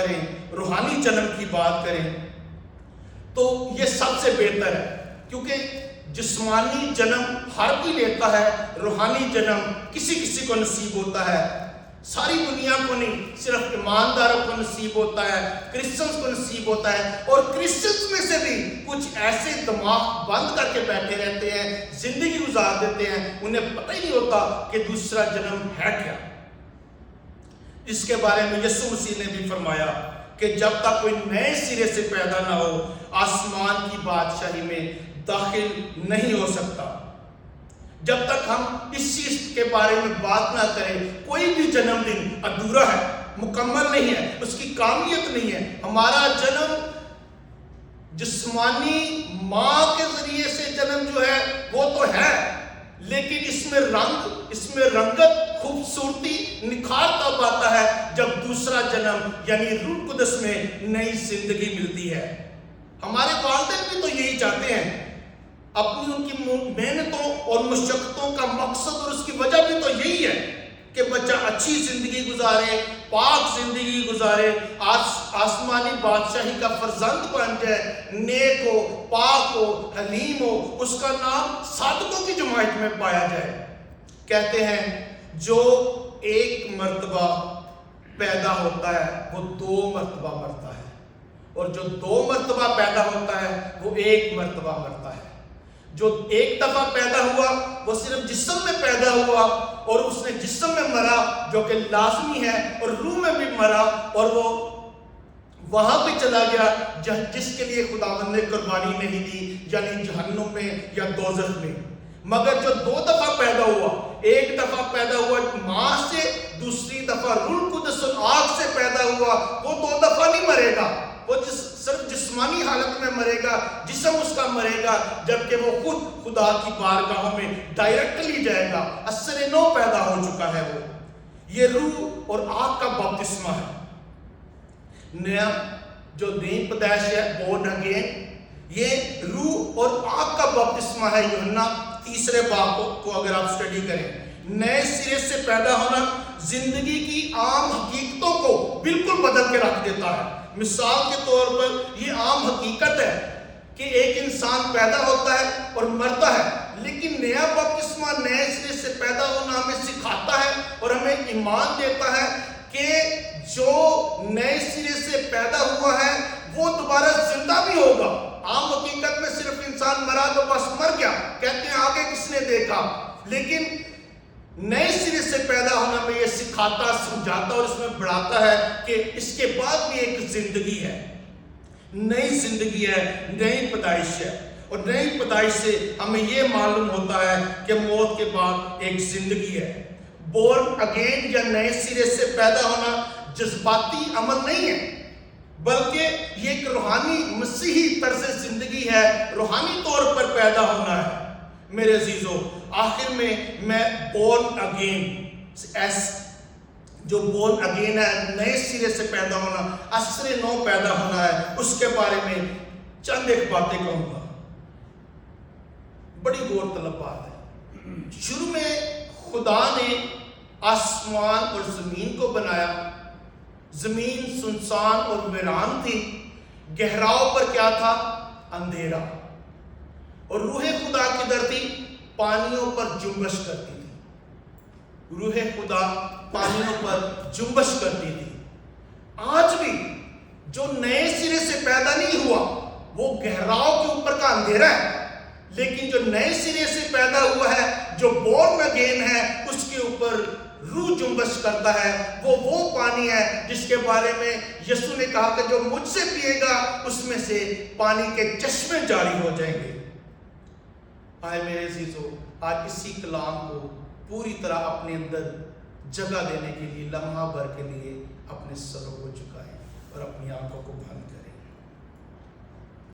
کریں، روحانی جنم کی بات کریں تو یہ سب سے بہتر ہے، کیونکہ جسمانی جنم ہر کوئی لیتا ہے، روحانی جنم کسی کسی کو نصیب ہوتا ہے، ساری دنیا کو نہیں، صرف ایمانداروں کو نصیب ہوتا ہے، کرسچنز کو نصیب ہوتا ہے۔ اور کرسچنز میں سے بھی کچھ ایسے دماغ بند کر کے بیٹھے رہتے ہیں، زندگی گزار دیتے ہیں، انہیں پتہ ہی نہیں ہوتا کہ دوسرا جنم ہے کیا۔ اس کے بارے میں یسوع مسیح نے بھی فرمایا کہ جب تک کوئی نئے سرے سے پیدا نہ ہو آسمان کی بادشاہی میں داخل نہیں ہو سکتا۔ جب تک ہم اس چیز کے بارے میں بات نہ کریں، کوئی بھی جنم دن ادھورا ہے، مکمل نہیں ہے، اس کی کامیت نہیں ہے۔ ہمارا جنم جسمانی ماں کے ذریعے سے جنم جو ہے وہ تو ہے، لیکن اس میں رنگت، خوبصورتی، نکھار تب آتا ہے جب دوسرا جنم یعنی روح القدس میں نئی زندگی ملتی ہے۔ ہمارے والدین بھی تو یہی چاہتے ہیں، اپنی ان کی محنتوں اور مشقتوں کا مقصد اور اس کی وجہ بھی تو یہی ہے کہ بچہ اچھی زندگی گزارے، پاک زندگی گزارے، آسمانی بادشاہی کا فرزند بن جائے، نیک ہو، پاک ہو، حلیم ہو، اس کا نام صادقوں کی جماعت میں پایا جائے۔ کہتے ہیں جو ایک مرتبہ پیدا ہوتا ہے وہ 2 مرتبہ مرتا ہے، اور جو 2 مرتبہ پیدا ہوتا ہے وہ 1 مرتبہ مرتا ہے۔ جو ایک دفعہ پیدا ہوا وہ صرف جسم میں پیدا ہوا اور اس نے جسم میں مرا جو کہ لازمی ہے، اور روح میں بھی مرا اور وہ وہاں پہ چلا گیا جس کے لیے خداوند نے قربانی نہیں دی، یعنی جہنم میں یا دوزخ میں۔ مگر جو 2 دفعہ پیدا ہوا، ایک دفعہ پیدا ہوا ماں سے، دوسری دفعہ روح القدس اور آگ سے پیدا ہوا، وہ 2 دفعہ نہیں مرے گا، وہ صرف جسمانی حالت میں مرے گا، جسم اس کا مرے گا، جبکہ وہ خود خدا کی بارگاہوں میں ڈائریکٹلی جائے گا، اثر نو پیدا ہو چکا ہے وہ۔ یہ روح اور آگ کا بپتسمہ ہے۔ نیا جو نئی پیدائش ہے، بورن اگین، یہ روح اور آگ کا بپتسمہ ہے۔ یوحنا 3 باب کو اگر آپ سٹڈی کریں، نئے سرے سے پیدا ہونا زندگی کی عام حقیقتوں کو بالکل بدل کے رکھ دیتا ہے۔ مثال کے طور پر یہ عام حقیقت ہے کہ ایک انسان پیدا ہوتا ہے اور مرتا ہے، لیکن نیا بپتسمہ، نئے سرے سے پیدا ہونا ہمیں سکھاتا ہے اور ہمیں ایمان دیتا ہے کہ جو نئے سرے سے پیدا ہوا ہے وہ دوبارہ زندہ بھی ہوگا۔ عام حقیقت میں صرف انسان مرا تو بس مر گیا، کہتے ہیں آگے کس نے دیکھا، لیکن نئے سرے سے پیدا ہونا میں یہ سکھاتا، سمجھاتا اور اس میں بڑھاتا ہے کہ اس کے بعد بھی ایک زندگی ہے، نئی زندگی ہے، نئی پیدائش ہے۔ اور نئی پیدائش سے ہمیں یہ معلوم ہوتا ہے کہ موت کے بعد ایک زندگی ہے۔ بورن اگین یا نئے سرے سے پیدا ہونا جذباتی عمل نہیں ہے، بلکہ یہ ایک روحانی مسیحی طرز زندگی ہے، روحانی طور پر پیدا ہونا ہے۔ میرے عزیزو، آخر میں بورن اگین، جو بورن اگین ہے، نئے سرے سے پیدا ہونا، اثر نو پیدا ہونا ہے، اس کے بارے میں چند ایک باتیں کہوں گا، بڑی غور طلب بات ہے۔ شروع میں خدا نے آسمان اور زمین کو بنایا، زمین سنسان اور ویران تھی، گہراؤ پر کیا تھا؟ اندھیرا، اور روح خدا کی دھرتی پانیوں پر جنبش کرتی تھی، روح خدا پانیوں پر جنبش کرتی تھی۔ آج بھی جو نئے سرے سے پیدا نہیں ہوا وہ گہراؤ کے اوپر کا اندھیرا ہے، لیکن جو نئے سرے سے پیدا ہوا ہے، جو بورن اگین ہے، اس کے اوپر روح جنبش کرتا ہے۔ وہ پانی ہے جس کے بارے میں یسوع نے کہا کہ جو مجھ سے پیے گا اس میں سے پانی کے چشمے جاری ہو جائیں گے۔ آئے میرے عزیزو، آج اسی کلام کو پوری طرح اپنے اندر جگہ دینے کے لیے لمحہ بھر کے لیے اپنے سروں کو جھکائیں اور اپنی آنکھوں کو بند کریں۔